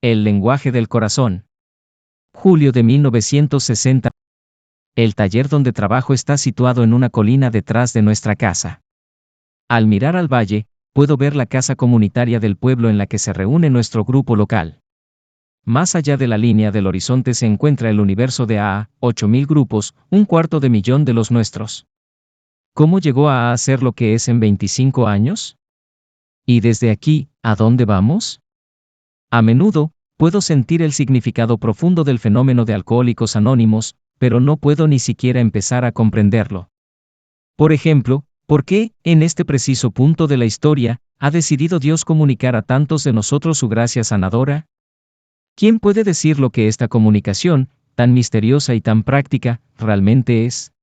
El lenguaje del corazón. Julio de 1960. El taller donde trabajo está situado en una colina detrás de nuestra casa. Al mirar al valle, puedo ver la casa comunitaria del pueblo en la que se reúne nuestro grupo local. Más allá de la línea del horizonte se encuentra el universo de AA, 8.000 grupos, 250.000 de los nuestros. ¿Cómo llegó a AA a ser lo que es en 25 años? ¿Y desde aquí, a dónde vamos? A menudo, puedo sentir el significado profundo del fenómeno de Alcohólicos Anónimos, pero no puedo ni siquiera empezar a comprenderlo. Por ejemplo, ¿por qué, en este preciso punto de la historia, ha decidido Dios comunicar a tantos de nosotros su gracia sanadora? ¿Quién puede decir lo que esta comunicación, tan misteriosa y tan práctica, realmente es?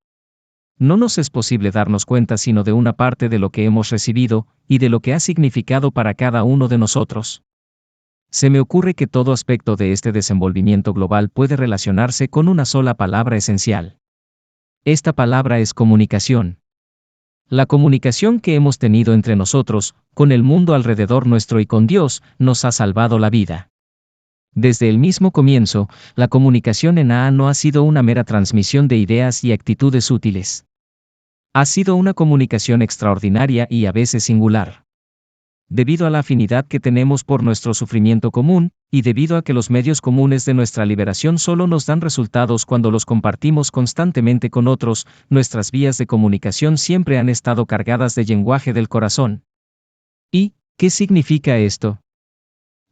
No nos es posible darnos cuenta sino de una parte de lo que hemos recibido, y de lo que ha significado para cada uno de nosotros. Se me ocurre que todo aspecto de este desenvolvimiento global puede relacionarse con una sola palabra esencial. Esta palabra es comunicación. La comunicación que hemos tenido entre nosotros, con el mundo alrededor nuestro y con Dios, nos ha salvado la vida. Desde el mismo comienzo, la comunicación en AA no ha sido una mera transmisión de ideas y actitudes útiles. Ha sido una comunicación extraordinaria y a veces singular. Debido a la afinidad que tenemos por nuestro sufrimiento común, y debido a que los medios comunes de nuestra liberación solo nos dan resultados cuando los compartimos constantemente con otros, nuestras vías de comunicación siempre han estado cargadas de lenguaje del corazón. ¿Y qué significa esto?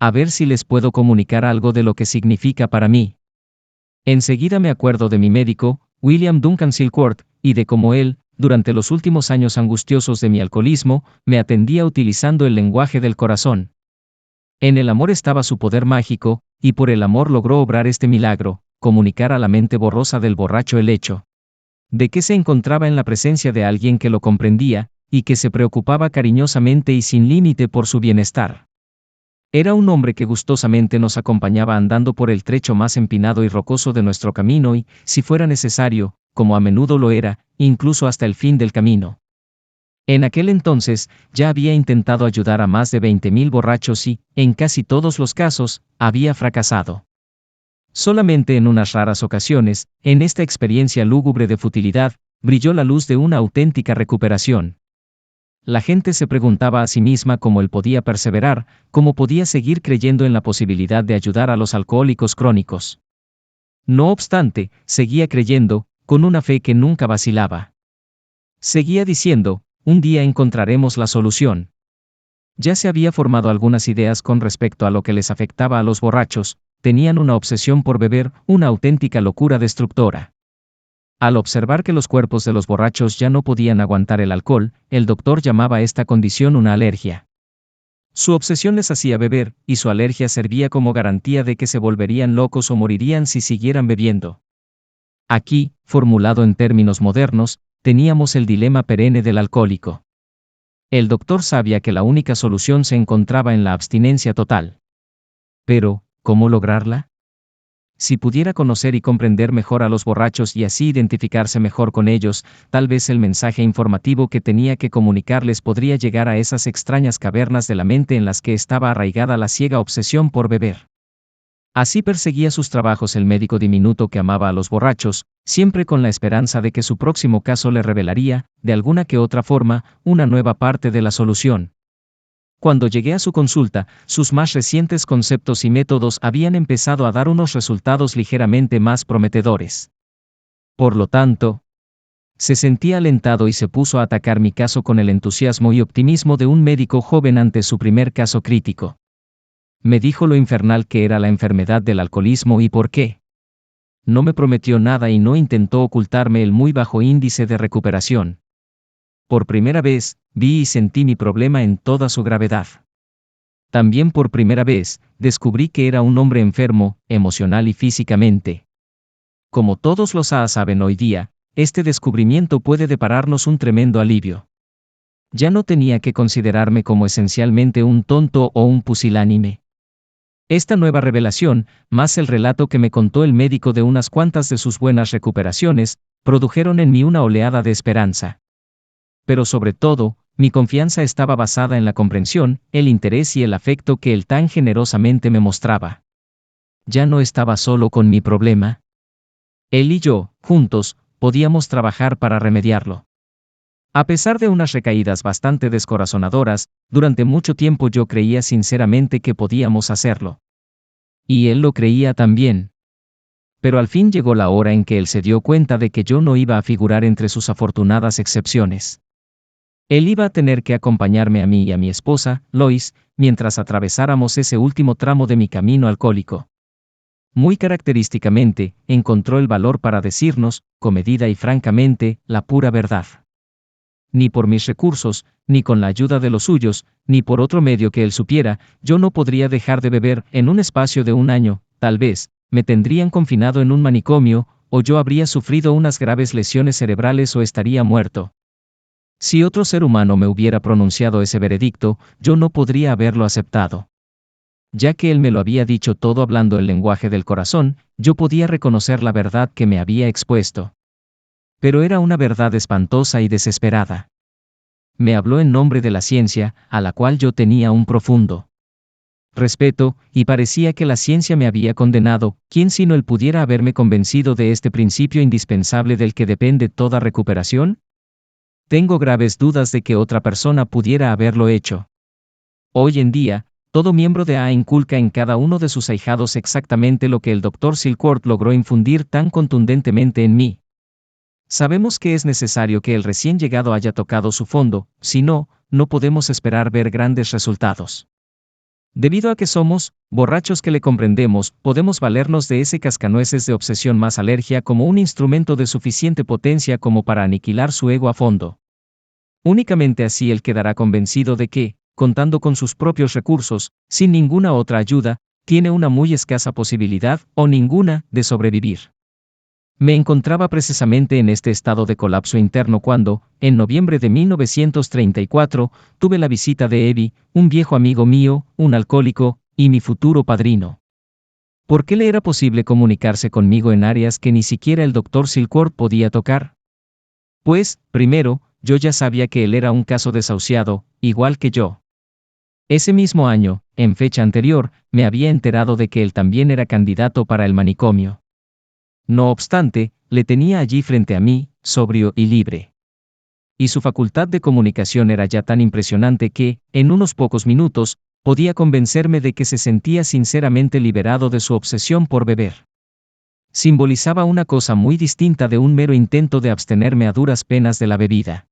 A ver si les puedo comunicar algo de lo que significa para mí. Enseguida me acuerdo de mi médico, William Duncan Silkworth, y de cómo él, durante los últimos años angustiosos de mi alcoholismo, me atendía utilizando el lenguaje del corazón. En el amor estaba su poder mágico, y por el amor logró obrar este milagro, comunicar a la mente borrosa del borracho el hecho de que se encontraba en la presencia de alguien que lo comprendía, y que se preocupaba cariñosamente y sin límite por su bienestar. Era un hombre que gustosamente nos acompañaba andando por el trecho más empinado y rocoso de nuestro camino y, si fuera necesario, como a menudo lo era, incluso hasta el fin del camino. En aquel entonces, ya había intentado ayudar a más de 20.000 borrachos y, en casi todos los casos, había fracasado. Solamente en unas raras ocasiones, en esta experiencia lúgubre de futilidad, brilló la luz de una auténtica recuperación. La gente se preguntaba a sí misma cómo él podía perseverar, cómo podía seguir creyendo en la posibilidad de ayudar a los alcohólicos crónicos. No obstante, seguía creyendo, con una fe que nunca vacilaba. Seguía diciendo, un día encontraremos la solución. Ya se había formado algunas ideas con respecto a lo que les afectaba a los borrachos, tenían una obsesión por beber, una auténtica locura destructora. Al observar que los cuerpos de los borrachos ya no podían aguantar el alcohol, el doctor llamaba a esta condición una alergia. Su obsesión les hacía beber, y su alergia servía como garantía de que se volverían locos o morirían si siguieran bebiendo. Aquí, formulado en términos modernos, teníamos el dilema perenne del alcohólico. El doctor sabía que la única solución se encontraba en la abstinencia total. Pero, ¿cómo lograrla? Si pudiera conocer y comprender mejor a los borrachos y así identificarse mejor con ellos, tal vez el mensaje informativo que tenía que comunicarles podría llegar a esas extrañas cavernas de la mente en las que estaba arraigada la ciega obsesión por beber. Así perseguía sus trabajos el médico diminuto que amaba a los borrachos, siempre con la esperanza de que su próximo caso le revelaría, de alguna que otra forma, una nueva parte de la solución. Cuando llegué a su consulta, sus más recientes conceptos y métodos habían empezado a dar unos resultados ligeramente más prometedores. Por lo tanto, se sentía alentado y se puso a atacar mi caso con el entusiasmo y optimismo de un médico joven ante su primer caso crítico. Me dijo lo infernal que era la enfermedad del alcoholismo y por qué. No me prometió nada y no intentó ocultarme el muy bajo índice de recuperación. Por primera vez, vi y sentí mi problema en toda su gravedad. También por primera vez, descubrí que era un hombre enfermo, emocional y físicamente. Como todos los AA saben hoy día, este descubrimiento puede depararnos un tremendo alivio. Ya no tenía que considerarme como esencialmente un tonto o un pusilánime. Esta nueva revelación, más el relato que me contó el médico de unas cuantas de sus buenas recuperaciones, produjeron en mí una oleada de esperanza. Pero sobre todo, mi confianza estaba basada en la comprensión, el interés y el afecto que él tan generosamente me mostraba. ya no estaba solo con mi problema. Él y yo, juntos, podíamos trabajar para remediarlo. A pesar de unas recaídas bastante descorazonadoras, durante mucho tiempo yo creía sinceramente que podíamos hacerlo. Y él lo creía también. Pero al fin llegó la hora en que él se dio cuenta de que yo no iba a figurar entre sus afortunadas excepciones. Él iba a tener que acompañarme a mí y a mi esposa, Lois, mientras atravesáramos ese último tramo de mi camino alcohólico. Muy característicamente, encontró el valor para decirnos, comedida y francamente, la pura verdad. Ni por mis recursos, ni con la ayuda de los suyos, ni por otro medio que él supiera, yo no podría dejar de beber. En un espacio de 1 año, tal vez, me tendrían confinado en un manicomio, o yo habría sufrido unas graves lesiones cerebrales o estaría muerto. Si otro ser humano me hubiera pronunciado ese veredicto, yo no podría haberlo aceptado. Ya que él me lo había dicho todo hablando el lenguaje del corazón, yo podía reconocer la verdad que me había expuesto. Pero era una verdad espantosa y desesperada. Me habló en nombre de la ciencia, a la cual yo tenía un profundo respeto, y parecía que la ciencia me había condenado. ¿Quién sino él pudiera haberme convencido de este principio indispensable del que depende toda recuperación? Tengo graves dudas de que otra persona pudiera haberlo hecho. Hoy en día, todo miembro de AA inculca en cada uno de sus ahijados exactamente lo que el Dr. Silkworth logró infundir tan contundentemente en mí. Sabemos que es necesario que el recién llegado haya tocado su fondo, si no, no podemos esperar ver grandes resultados. Debido a que somos borrachos que le comprendemos, podemos valernos de ese cascanueces de obsesión más alergia como un instrumento de suficiente potencia como para aniquilar su ego a fondo. Únicamente así él quedará convencido de que, contando con sus propios recursos, sin ninguna otra ayuda, tiene una muy escasa posibilidad, o ninguna, de sobrevivir. Me encontraba precisamente en este estado de colapso interno cuando, en noviembre de 1934, tuve la visita de Eddie, un viejo amigo mío, un alcohólico, y mi futuro padrino. ¿Por qué le era posible comunicarse conmigo en áreas que ni siquiera el Dr. Silkworth podía tocar? Pues, primero, yo ya sabía que él era un caso desahuciado, igual que yo. Ese mismo año, en fecha anterior, me había enterado de que él también era candidato para el manicomio. No obstante, le tenía allí frente a mí, sobrio y libre. Y su facultad de comunicación era ya tan impresionante que, en unos pocos minutos, podía convencerme de que se sentía sinceramente liberado de su obsesión por beber. Simbolizaba una cosa muy distinta de un mero intento de abstenerme a duras penas de la bebida.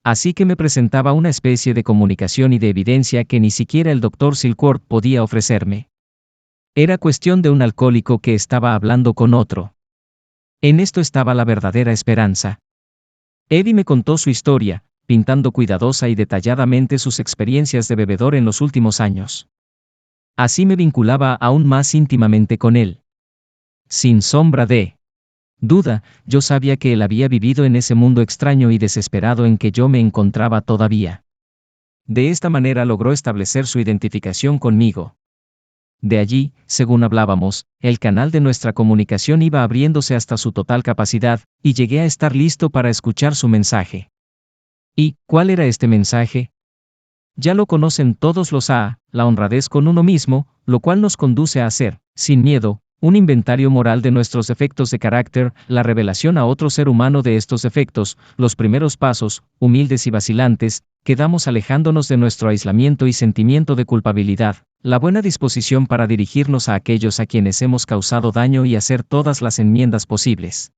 Así que me presentaba una especie de comunicación y de evidencia que ni siquiera el Dr. Silkworth podía ofrecerme. Era cuestión de un alcohólico que estaba hablando con otro. En esto estaba la verdadera esperanza. Eddie me contó su historia, pintando cuidadosa y detalladamente sus experiencias de bebedor en los últimos años. Así me vinculaba aún más íntimamente con él. Sin sombra de duda, yo sabía que él había vivido en ese mundo extraño y desesperado en que yo me encontraba todavía. De esta manera logró establecer su identificación conmigo. De allí, según hablábamos, el canal de nuestra comunicación iba abriéndose hasta su total capacidad, y llegué a estar listo para escuchar su mensaje. ¿Y cuál era este mensaje? Ya lo conocen todos los AA, la honradez con uno mismo, lo cual nos conduce a hacer, sin miedo, un inventario moral de nuestros defectos de carácter, la revelación a otro ser humano de estos defectos, los primeros pasos, humildes y vacilantes, que damos alejándonos de nuestro aislamiento y sentimiento de culpabilidad, la buena disposición para dirigirnos a aquellos a quienes hemos causado daño y hacer todas las enmiendas posibles.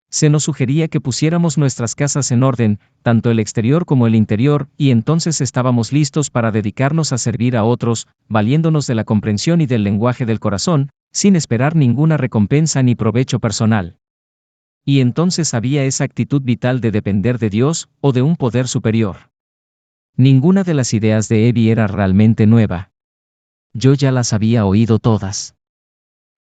Se nos sugería que pusiéramos nuestras casas en orden, tanto el exterior como el interior, y entonces estábamos listos para dedicarnos a servir a otros, valiéndonos de la comprensión y del lenguaje del corazón, sin esperar ninguna recompensa ni provecho personal. Y entonces había esa actitud vital de depender de Dios, o de un poder superior. Ninguna de las ideas de Eddie era realmente nueva. Yo ya las había oído todas.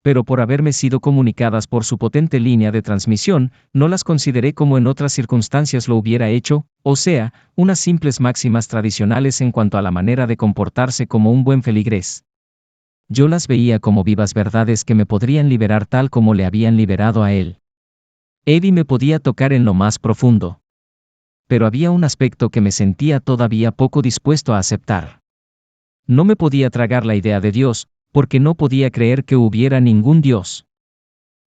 Pero por haberme sido comunicadas por su potente línea de transmisión, no las consideré como en otras circunstancias lo hubiera hecho, o sea, unas simples máximas tradicionales en cuanto a la manera de comportarse como un buen feligrés. Yo las veía como vivas verdades que me podrían liberar tal como le habían liberado a él. Eddie me podía tocar en lo más profundo. Pero había un aspecto que me sentía todavía poco dispuesto a aceptar. No me podía tragar la idea de Dios, porque no podía creer que hubiera ningún Dios.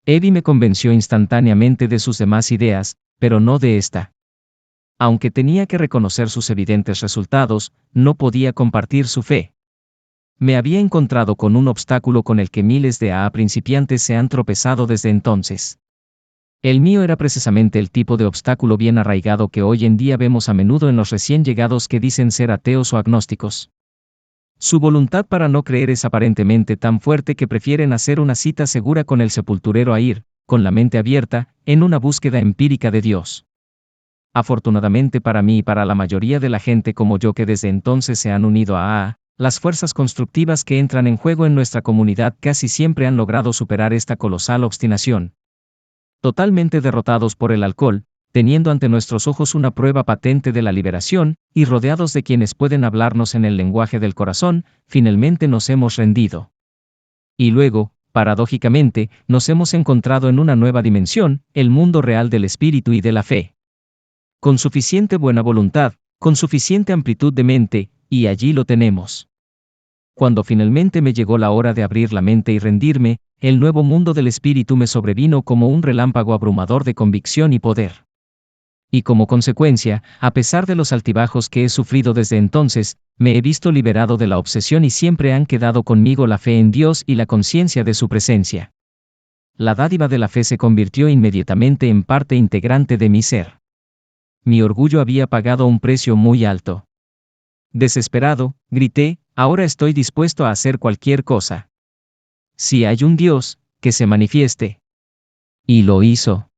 Evie me convenció instantáneamente de sus demás ideas, pero no de esta. Aunque tenía que reconocer sus evidentes resultados, no podía compartir su fe. Me había encontrado con un obstáculo con el que miles de principiantes se han tropezado desde entonces. El mío era precisamente el tipo de obstáculo bien arraigado que hoy en día vemos a menudo en los recién llegados que dicen ser ateos o agnósticos. Su voluntad para no creer es aparentemente tan fuerte que prefieren hacer una cita segura con el sepulturero a ir, con la mente abierta, en una búsqueda empírica de Dios. Afortunadamente para mí y para la mayoría de la gente como yo que desde entonces se han unido a las fuerzas constructivas que entran en juego en nuestra comunidad casi siempre han logrado superar esta colosal obstinación. Totalmente derrotados por el alcohol, teniendo ante nuestros ojos una prueba patente de la liberación, y rodeados de quienes pueden hablarnos en el lenguaje del corazón, finalmente nos hemos rendido. Y luego, paradójicamente, nos hemos encontrado en una nueva dimensión, el mundo real del espíritu y de la fe. Con suficiente buena voluntad, con suficiente amplitud de mente, y allí lo tenemos. Cuando finalmente me llegó la hora de abrir la mente y rendirme, el nuevo mundo del espíritu me sobrevino como un relámpago abrumador de convicción y poder. Y como consecuencia, a pesar de los altibajos que he sufrido desde entonces, me he visto liberado de la obsesión y siempre han quedado conmigo la fe en Dios y la conciencia de su presencia. La dádiva de la fe se convirtió inmediatamente en parte integrante de mi ser. Mi orgullo había pagado un precio muy alto. Desesperado, grité, ahora estoy dispuesto a hacer cualquier cosa. Si hay un Dios, que se manifieste. Y lo hizo.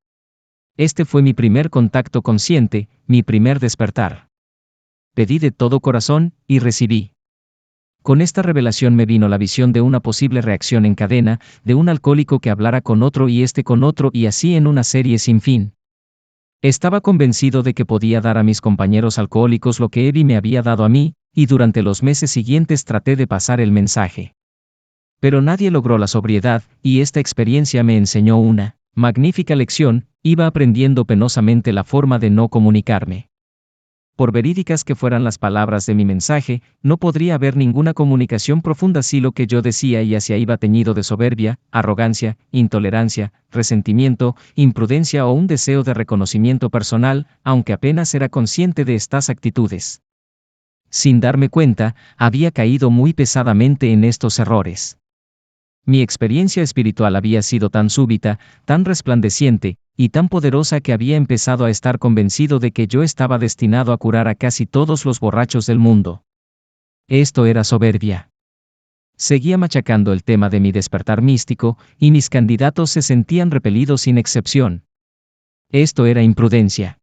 Este fue mi primer contacto consciente, mi primer despertar. Pedí de todo corazón, y recibí. Con esta revelación me vino la visión de una posible reacción en cadena, de un alcohólico que hablara con otro y este con otro y así en una serie sin fin. Estaba convencido de que podía dar a mis compañeros alcohólicos lo que Evie me había dado a mí, y durante los meses siguientes traté de pasar el mensaje. Pero nadie logró la sobriedad, y esta experiencia me enseñó una magnífica lección, iba aprendiendo penosamente la forma de no comunicarme. Por verídicas que fueran las palabras de mi mensaje, no podría haber ninguna comunicación profunda si lo que yo decía y hacía iba teñido de soberbia, arrogancia, intolerancia, resentimiento, imprudencia o un deseo de reconocimiento personal, aunque apenas era consciente de estas actitudes. Sin darme cuenta, había caído muy pesadamente en estos errores. Mi experiencia espiritual había sido tan súbita, tan resplandeciente, y tan poderosa que había empezado a estar convencido de que yo estaba destinado a curar a casi todos los borrachos del mundo. Esto era soberbia. Seguía machacando el tema de mi despertar místico, y mis candidatos se sentían repelidos sin excepción. Esto era imprudencia.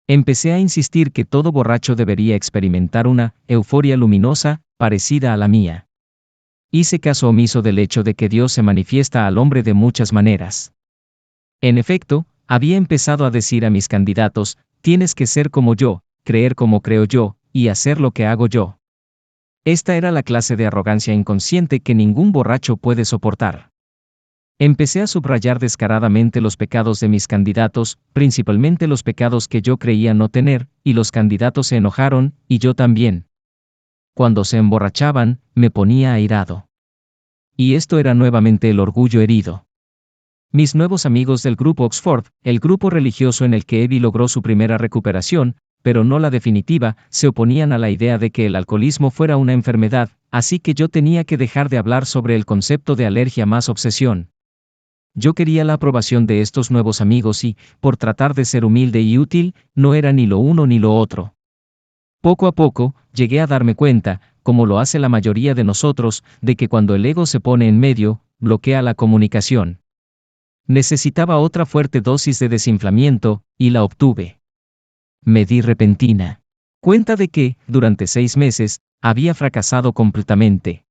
Empecé a insistir que todo borracho debería experimentar una euforia luminosa, parecida a la mía. Hice caso omiso del hecho de que Dios se manifiesta al hombre de muchas maneras. En efecto, había empezado a decir a mis candidatos, tienes que ser como yo, creer como creo yo, y hacer lo que hago yo. Esta era la clase de arrogancia inconsciente que ningún borracho puede soportar. Empecé a subrayar descaradamente los pecados de mis candidatos, principalmente los pecados que yo creía no tener, y los candidatos se enojaron, y yo también. Cuando se emborrachaban, me ponía airado. Y esto era nuevamente el orgullo herido. Mis nuevos amigos del grupo Oxford, el grupo religioso en el que Evie logró su primera recuperación, pero no la definitiva, se oponían a la idea de que el alcoholismo fuera una enfermedad, así que yo tenía que dejar de hablar sobre el concepto de alergia más obsesión. Yo quería la aprobación de estos nuevos amigos y, por tratar de ser humilde y útil, no era ni lo uno ni lo otro. Poco a poco, llegué a darme cuenta, como lo hace la mayoría de nosotros, de que cuando el ego se pone en medio, bloquea la comunicación. Necesitaba otra fuerte dosis de desinflamiento, y la obtuve. Me di repentina cuenta de que, durante 6 meses, había fracasado completamente.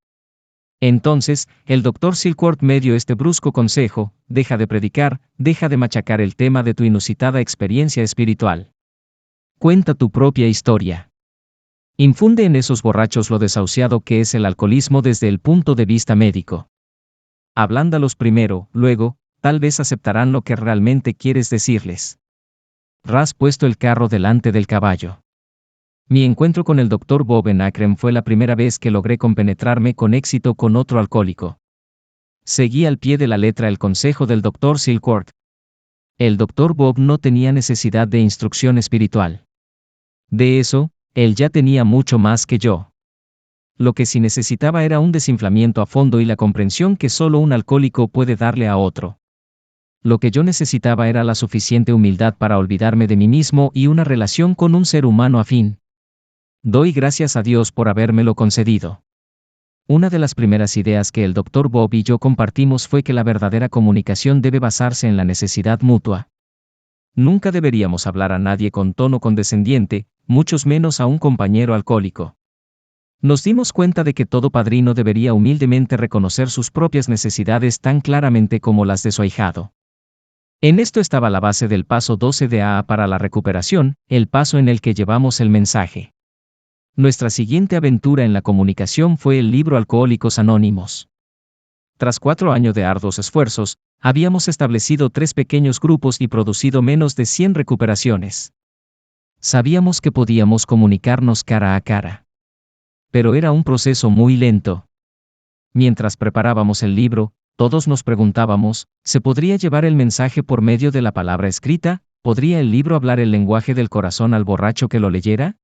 Entonces, el Dr. Silkworth me dio este brusco consejo, deja de predicar, deja de machacar el tema de tu inusitada experiencia espiritual. Cuenta tu propia historia. Infunde en esos borrachos lo desahuciado que es el alcoholismo desde el punto de vista médico. Ablándalos primero, luego, tal vez aceptarán lo que realmente quieres decirles. Has puesto el carro delante del caballo. Mi encuentro con el Dr. Bob en Akron fue la primera vez que logré compenetrarme con éxito con otro alcohólico. Seguí al pie de la letra el consejo del Dr. Silkworth. El Dr. Bob no tenía necesidad de instrucción espiritual. De eso, él ya tenía mucho más que yo. Lo que sí necesitaba era un desinflamiento a fondo y la comprensión que solo un alcohólico puede darle a otro. Lo que yo necesitaba era la suficiente humildad para olvidarme de mí mismo y una relación con un ser humano afín. Doy gracias a Dios por habérmelo concedido. Una de las primeras ideas que el Dr. Bob y yo compartimos fue que la verdadera comunicación debe basarse en la necesidad mutua. Nunca deberíamos hablar a nadie con tono condescendiente, muchos menos a un compañero alcohólico. Nos dimos cuenta de que todo padrino debería humildemente reconocer sus propias necesidades tan claramente como las de su ahijado. En esto estaba la base del paso 12 de AA para la recuperación, el paso en el que llevamos el mensaje. Nuestra siguiente aventura en la comunicación fue el libro Alcohólicos Anónimos. Tras 4 años de arduos esfuerzos, habíamos establecido 3 pequeños grupos y producido menos de 100 recuperaciones. Sabíamos que podíamos comunicarnos cara a cara. Pero era un proceso muy lento. Mientras preparábamos el libro, todos nos preguntábamos, ¿se podría llevar el mensaje por medio de la palabra escrita? ¿Podría el libro hablar el lenguaje del corazón al borracho que lo leyera?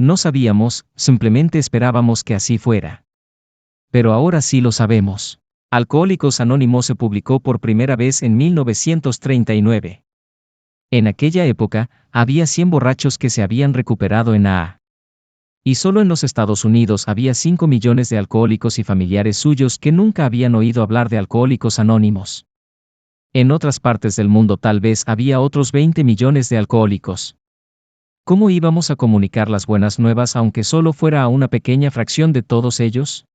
No sabíamos, simplemente esperábamos que así fuera. Pero ahora sí lo sabemos. Alcohólicos Anónimos se publicó por primera vez en 1939. En aquella época, había 100 borrachos que se habían recuperado en AA. Y solo en los Estados Unidos había 5 millones de alcohólicos y familiares suyos que nunca habían oído hablar de Alcohólicos Anónimos. En otras partes del mundo tal vez había otros 20 millones de alcohólicos. ¿Cómo íbamos a comunicar las buenas nuevas aunque solo fuera a una pequeña fracción de todos ellos?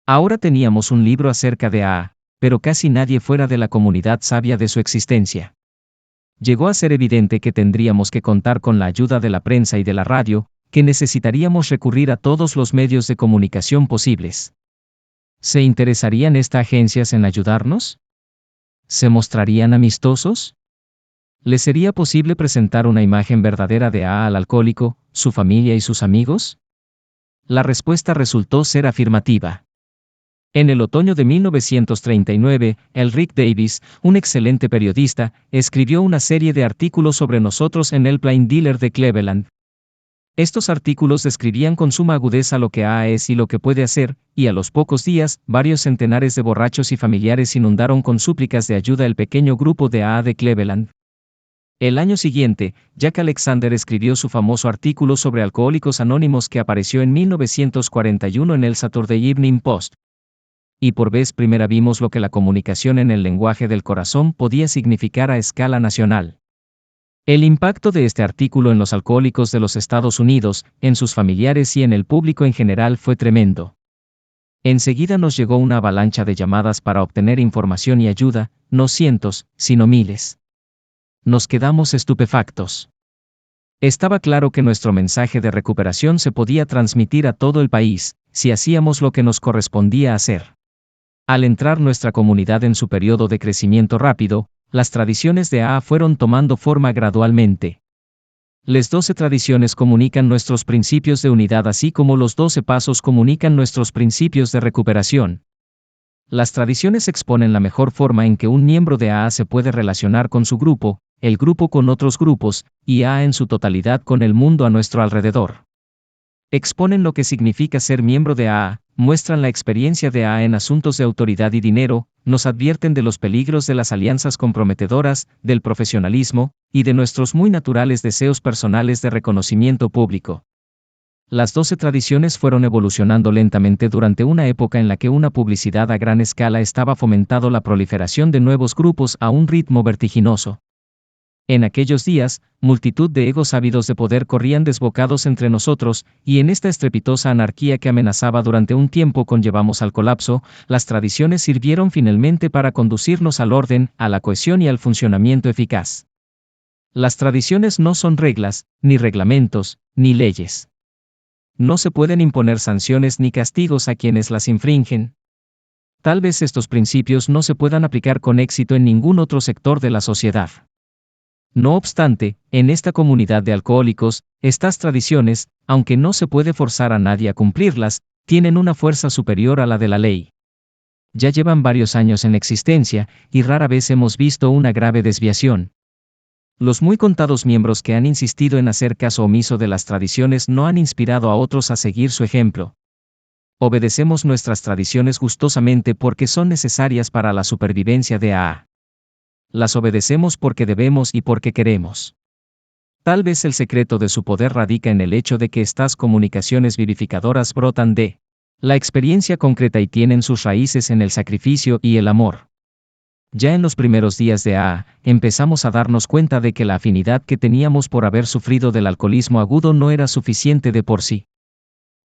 Ahora teníamos un libro acerca de AA, pero casi nadie fuera de la comunidad sabía de su existencia. Llegó a ser evidente que tendríamos que contar con la ayuda de la prensa y de la radio, que necesitaríamos recurrir a todos los medios de comunicación posibles. ¿Se interesarían estas agencias en ayudarnos? ¿Se mostrarían amistosos? ¿Le sería posible presentar una imagen verdadera de AA al alcohólico, su familia y sus amigos? La respuesta resultó ser afirmativa. En el otoño de 1939, el Rick Davis, un excelente periodista, escribió una serie de artículos sobre nosotros en el Plain Dealer de Cleveland. Estos artículos describían con suma agudeza lo que AA es y lo que puede hacer, y a los pocos días, varios centenares de borrachos y familiares inundaron con súplicas de ayuda el pequeño grupo de AA de Cleveland. El año siguiente, Jack Alexander escribió su famoso artículo sobre Alcohólicos Anónimos que apareció en 1941 en el Saturday Evening Post. Y por vez primera vimos lo que la comunicación en el lenguaje del corazón podía significar a escala nacional. El impacto de este artículo en los alcohólicos de los Estados Unidos, en sus familiares y en el público en general fue tremendo. Enseguida nos llegó una avalancha de llamadas para obtener información y ayuda, no cientos, sino miles. Nos quedamos estupefactos. Estaba claro que nuestro mensaje de recuperación se podía transmitir a todo el país, si hacíamos lo que nos correspondía hacer. Al entrar nuestra comunidad en su periodo de crecimiento rápido, las tradiciones de AA fueron tomando forma gradualmente. Las 12 tradiciones comunican nuestros principios de unidad así como los 12 pasos comunican nuestros principios de recuperación. Las tradiciones exponen la mejor forma en que un miembro de AA se puede relacionar con su grupo, el grupo con otros grupos, y AA en su totalidad con el mundo a nuestro alrededor. Exponen lo que significa ser miembro de AA, muestran la experiencia de AA en asuntos de autoridad y dinero, nos advierten de los peligros de las alianzas comprometedoras, del profesionalismo, y de nuestros muy naturales deseos personales de reconocimiento público. Las 12 tradiciones fueron evolucionando lentamente durante una época en la que una publicidad a gran escala estaba fomentando la proliferación de nuevos grupos a un ritmo vertiginoso. En aquellos días, multitud de egos ávidos de poder corrían desbocados entre nosotros, y en esta estrepitosa anarquía que amenazaba durante un tiempo conllevamos al colapso, las tradiciones sirvieron finalmente para conducirnos al orden, a la cohesión y al funcionamiento eficaz. Las tradiciones no son reglas, ni reglamentos, ni leyes. No se pueden imponer sanciones ni castigos a quienes las infringen. Tal vez estos principios no se puedan aplicar con éxito en ningún otro sector de la sociedad. No obstante, en esta comunidad de alcohólicos, estas tradiciones, aunque no se puede forzar a nadie a cumplirlas, tienen una fuerza superior a la de la ley. Ya llevan varios años en existencia, y rara vez hemos visto una grave desviación. Los muy contados miembros que han insistido en hacer caso omiso de las tradiciones no han inspirado a otros a seguir su ejemplo. Obedecemos nuestras tradiciones gustosamente porque son necesarias para la supervivencia de AA. Las obedecemos porque debemos y porque queremos. Tal vez el secreto de su poder radica en el hecho de que estas comunicaciones vivificadoras brotan de la experiencia concreta y tienen sus raíces en el sacrificio y el amor. Ya en los primeros días de AA, empezamos a darnos cuenta de que la afinidad que teníamos por haber sufrido del alcoholismo agudo no era suficiente de por sí.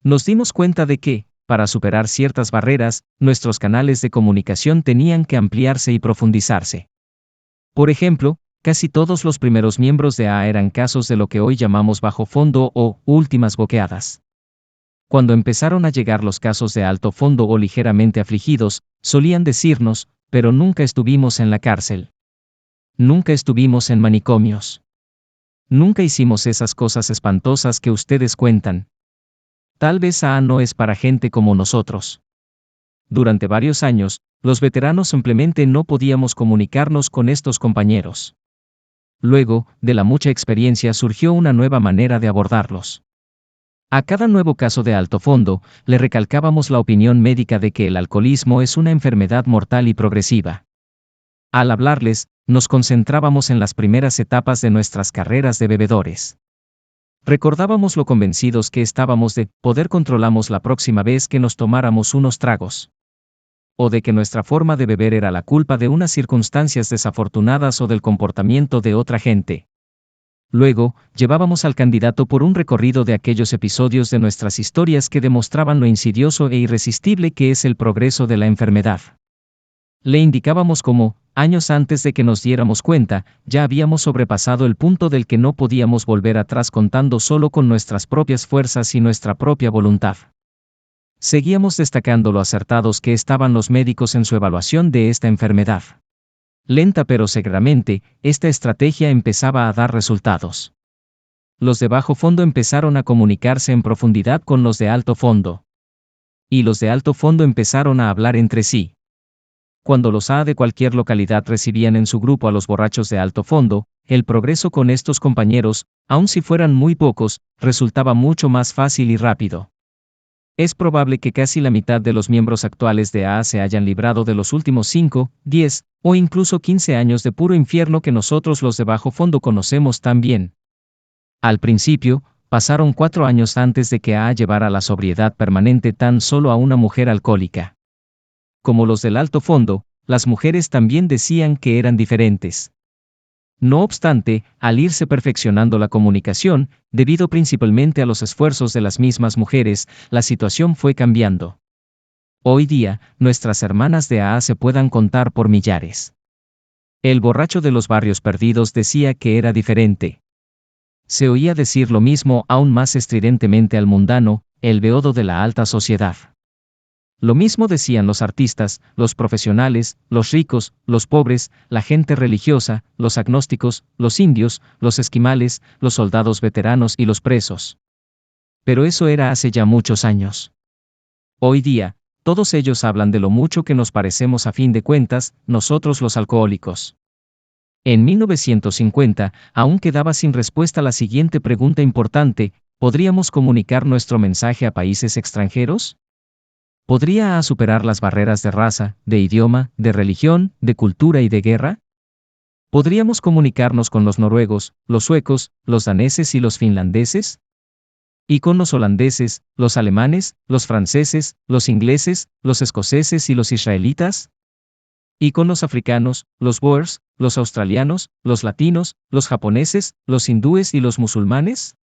Nos dimos cuenta de que, para superar ciertas barreras, nuestros canales de comunicación tenían que ampliarse y profundizarse. Por ejemplo, casi todos los primeros miembros de AA eran casos de lo que hoy llamamos bajo fondo o últimas boqueadas. Cuando empezaron a llegar los casos de alto fondo o ligeramente afligidos, solían decirnos, pero nunca estuvimos en la cárcel. Nunca estuvimos en manicomios. Nunca hicimos esas cosas espantosas que ustedes cuentan. Tal vez AA no es para gente como nosotros. Durante varios años, los veteranos simplemente no podíamos comunicarnos con estos compañeros. Luego, de la mucha experiencia surgió una nueva manera de abordarlos. A cada nuevo caso de alto fondo, le recalcábamos la opinión médica de que el alcoholismo es una enfermedad mortal y progresiva. Al hablarles, nos concentrábamos en las primeras etapas de nuestras carreras de bebedores. Recordábamos lo convencidos que estábamos de poder controlamos la próxima vez que nos tomáramos unos tragos. O de que nuestra forma de beber era la culpa de unas circunstancias desafortunadas o del comportamiento de otra gente. Luego, llevábamos al candidato por un recorrido de aquellos episodios de nuestras historias que demostraban lo insidioso e irresistible que es el progreso de la enfermedad. Le indicábamos cómo, años antes de que nos diéramos cuenta, ya habíamos sobrepasado el punto del que no podíamos volver atrás contando solo con nuestras propias fuerzas y nuestra propia voluntad. Seguíamos destacando lo acertados que estaban los médicos en su evaluación de esta enfermedad. Lenta pero seguramente, esta estrategia empezaba a dar resultados. Los de bajo fondo empezaron a comunicarse en profundidad con los de alto fondo. Y los de alto fondo empezaron a hablar entre sí. Cuando los AA de cualquier localidad recibían en su grupo a los borrachos de alto fondo, el progreso con estos compañeros, aun si fueran muy pocos, resultaba mucho más fácil y rápido. Es probable que casi la mitad de los miembros actuales de AA se hayan librado de los últimos 5, 10 o incluso 15 años de puro infierno que nosotros los de bajo fondo conocemos tan bien. Al principio, pasaron 4 años antes de que AA llevara la sobriedad permanente tan solo a una mujer alcohólica. Como los del alto fondo, las mujeres también decían que eran diferentes. No obstante, al irse perfeccionando la comunicación, debido principalmente a los esfuerzos de las mismas mujeres, la situación fue cambiando. Hoy día, nuestras hermanas de AA se puedan contar por millares. El borracho de los barrios perdidos decía que era diferente. Se oía decir lo mismo aún más estridentemente al mundano, el beodo de la alta sociedad. Lo mismo decían los artistas, los profesionales, los ricos, los pobres, la gente religiosa, los agnósticos, los indios, los esquimales, los soldados veteranos y los presos. Pero eso era hace ya muchos años. Hoy día, todos ellos hablan de lo mucho que nos parecemos a fin de cuentas, nosotros los alcohólicos. En 1950, aún quedaba sin respuesta la siguiente pregunta importante: ¿podríamos comunicar nuestro mensaje a países extranjeros? ¿Podría AA superar las barreras de raza, de idioma, de religión, de cultura y de guerra? ¿Podríamos comunicarnos con los noruegos, los suecos, los daneses y los finlandeses? ¿Y con los holandeses, los alemanes, los franceses, los ingleses, los escoceses y los israelitas? ¿Y con los africanos, los boers, los australianos, los latinos, los japoneses, los hindúes y los musulmanes?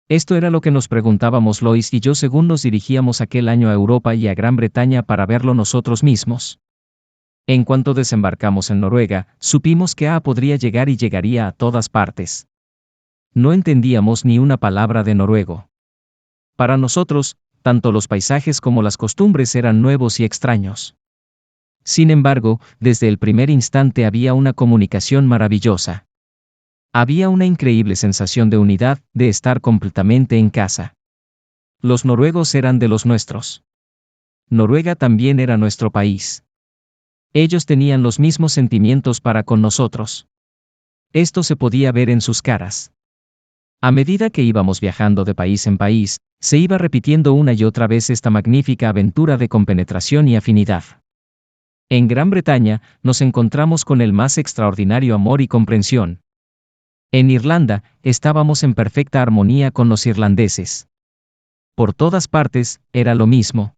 Esto era lo que nos preguntábamos Lois y yo según nos dirigíamos aquel año a Europa y a Gran Bretaña para verlo nosotros mismos. En cuanto desembarcamos en Noruega, supimos que AA podría llegar y llegaría a todas partes. No entendíamos ni una palabra de noruego. Para nosotros, tanto los paisajes como las costumbres eran nuevos y extraños. Sin embargo, desde el primer instante había una comunicación maravillosa. Había una increíble sensación de unidad, de estar completamente en casa. Los noruegos eran de los nuestros. Noruega también era nuestro país. Ellos tenían los mismos sentimientos para con nosotros. Esto se podía ver en sus caras. A medida que íbamos viajando de país en país, se iba repitiendo una y otra vez esta magnífica aventura de compenetración y afinidad. En Gran Bretaña, nos encontramos con el más extraordinario amor y comprensión. En Irlanda, estábamos en perfecta armonía con los irlandeses. Por todas partes, era lo mismo.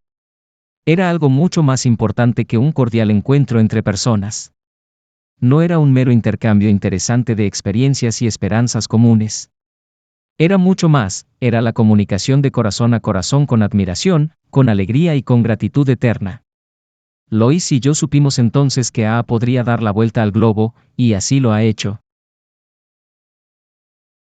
Era algo mucho más importante que un cordial encuentro entre personas. No era un mero intercambio interesante de experiencias y esperanzas comunes. Era mucho más, era la comunicación de corazón a corazón con admiración, con alegría y con gratitud eterna. Lois y yo supimos entonces que A podría dar la vuelta al globo, y así lo ha hecho.